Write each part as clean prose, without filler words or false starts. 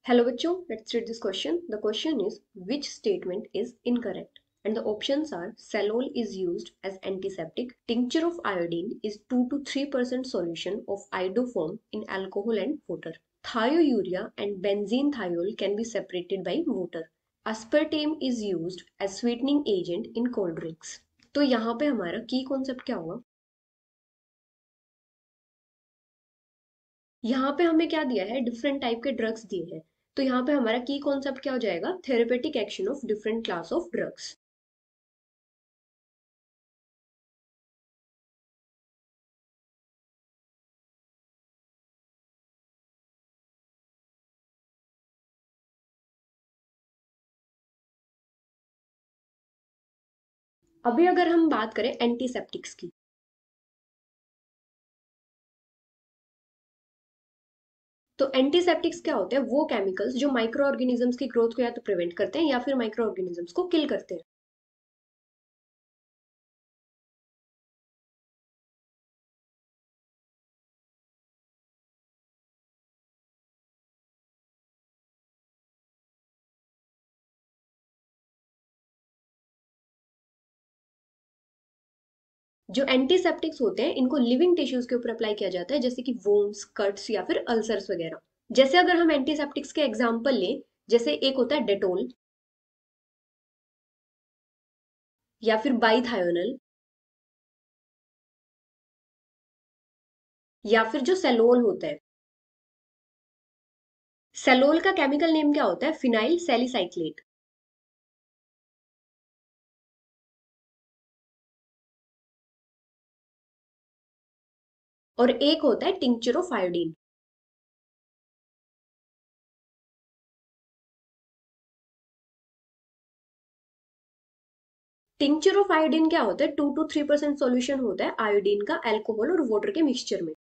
Hello बच्चों, let's read this question. The question is which statement is incorrect? And the options are Salol is used as antiseptic. Tincture of iodine is 2 to 3% solution of iodoform in alcohol and water. Thiourea and benzene thiol can be separated by water. Aspartame is used as sweetening agent in cold drinks. तो यहाँ पे हमारा की concept क्या होगा? यहाँ पे हमें क्या दिया है? डिफरेंट टाइप के ड्रग्स दिए हैं. तो यहाँ पे हमारा की कॉन्सेप्ट क्या हो जाएगा? Therapeutic action of different class of drugs. अभी अगर हम बात करें एंटीसेप्टिक्स की, तो एंटीसेप्टिक्स क्या होते हैं? वो केमिकल्स जो माइक्रो ऑर्गेनिजम्स की ग्रोथ को या तो प्रिवेंट करते हैं या फिर माइक्रो ऑर्गेनिजम्स को किल करते हैं. जो एंटीसेप्टिक्स होते हैं इनको लिविंग टिश्यूज के ऊपर अप्लाई किया जाता है, जैसे कि वोन्स, कट्स या फिर अल्सर्स वगैरह. जैसे अगर हम एंटीसेप्टिक्स के एग्जाम्पल लें, जैसे एक होता है डेटोल या फिर बाईथायोनल या फिर जो सेलोल होता है. सेलोल का केमिकल नेम क्या होता है? फिनाइल सैलिसाइक्लेट. और एक होता है tincture of iodine. Tincture of iodine क्या होता है? 2 to 3% सॉल्यूशन होता है आयोडीन का अल्कोहल और वाटर के मिक्सचर में.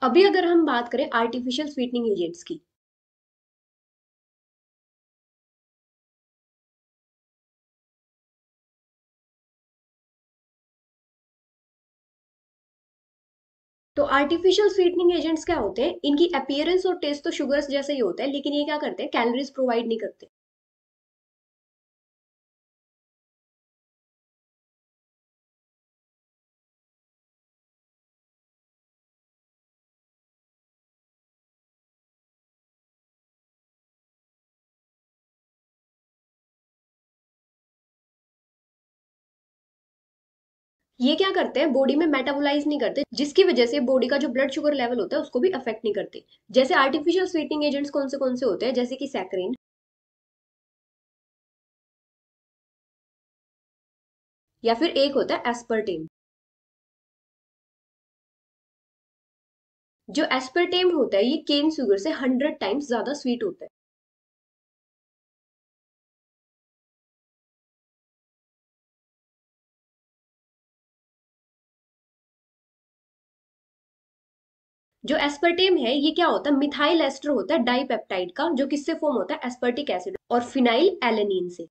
अभी अगर हम बात करें आर्टिफिशियल स्वीटनिंग एजेंट्स की, तो आर्टिफिशियल स्वीटनिंग एजेंट्स क्या होते हैं? इनकी अपीयरेंस और टेस्ट तो शुगर्स जैसे ही होता है, लेकिन ये क्या करते हैं? कैलोरीज प्रोवाइड नहीं करते. ये क्या करते हैं? बॉडी में मेटाबोलाइज नहीं करते, जिसकी वजह से बॉडी का जो ब्लड शुगर लेवल होता है उसको भी अफेक्ट नहीं करते. जैसे आर्टिफिशियल स्वीटनिंग एजेंट्स कौन से होते हैं? जैसे कि सैकरीन या फिर एक होता है एस्पर्टेम. जो एस्पर्टेम होता है ये केन शुगर से 100 टाइम्स ज्यादा स्वीट होता है. जो एस्पर्टेम है ये क्या होता है? मिथाइल एस्टर होता है डाइपेप्टाइड का, जो किससे फॉर्म होता है? एस्पर्टिक एसिड और फिनाइल एलेनिन से.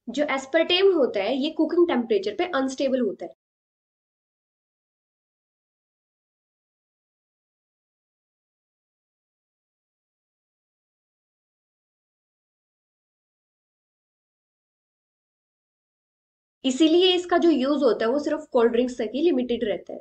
जो एस्पर्टेम होता है ये कुकिंग टेम्परेचर पे अनस्टेबल होता है. इसीलिए इसका जो यूज होता है वो सिर्फ कोल्ड ड्रिंक्स तक ही लिमिटेड रहता है.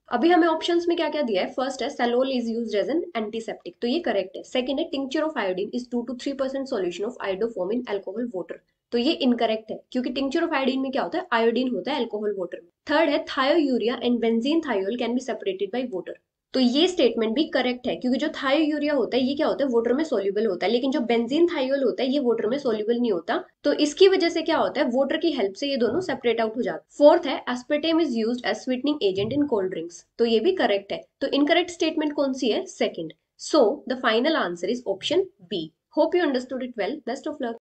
अभी हमें ऑप्शंस में क्या क्या दिया है? फर्स्ट है सेलोल is used as an antiseptic, तो ये करेक्ट है. सेकंड है tincture of iodine is 2 to 3% solution of iodoform in alcohol water, तो ये इनकरेक्ट है क्योंकि टिंक्चर ऑफ आयोडीन में क्या होता है, आयोडीन होता है अल्कोहल वाटर में। थर्ड है thiourea and benzene thiol can be separated by water. तो ये स्टेटमेंट भी करेक्ट है क्योंकि जो थायोयूरिया होता है ये क्या होता है, वाटर में सोल्यूबल होता है, लेकिन जो बेंजीन थायोल होता है ये वाटर में सोल्यूबल नहीं होता। तो इसकी वजह से क्या होता है, वाटर की हेल्प से ये दोनों सेपरेट आउट हो जाते हैं। फोर्थ है aspartame is used as sweetening agent in cold drinks. तो ये भी करेक्ट है। तो इनकरेक्ट स्टेटमेंट कौन सी है, second. So the final answer is option B. Hope you understood it well. Best of luck.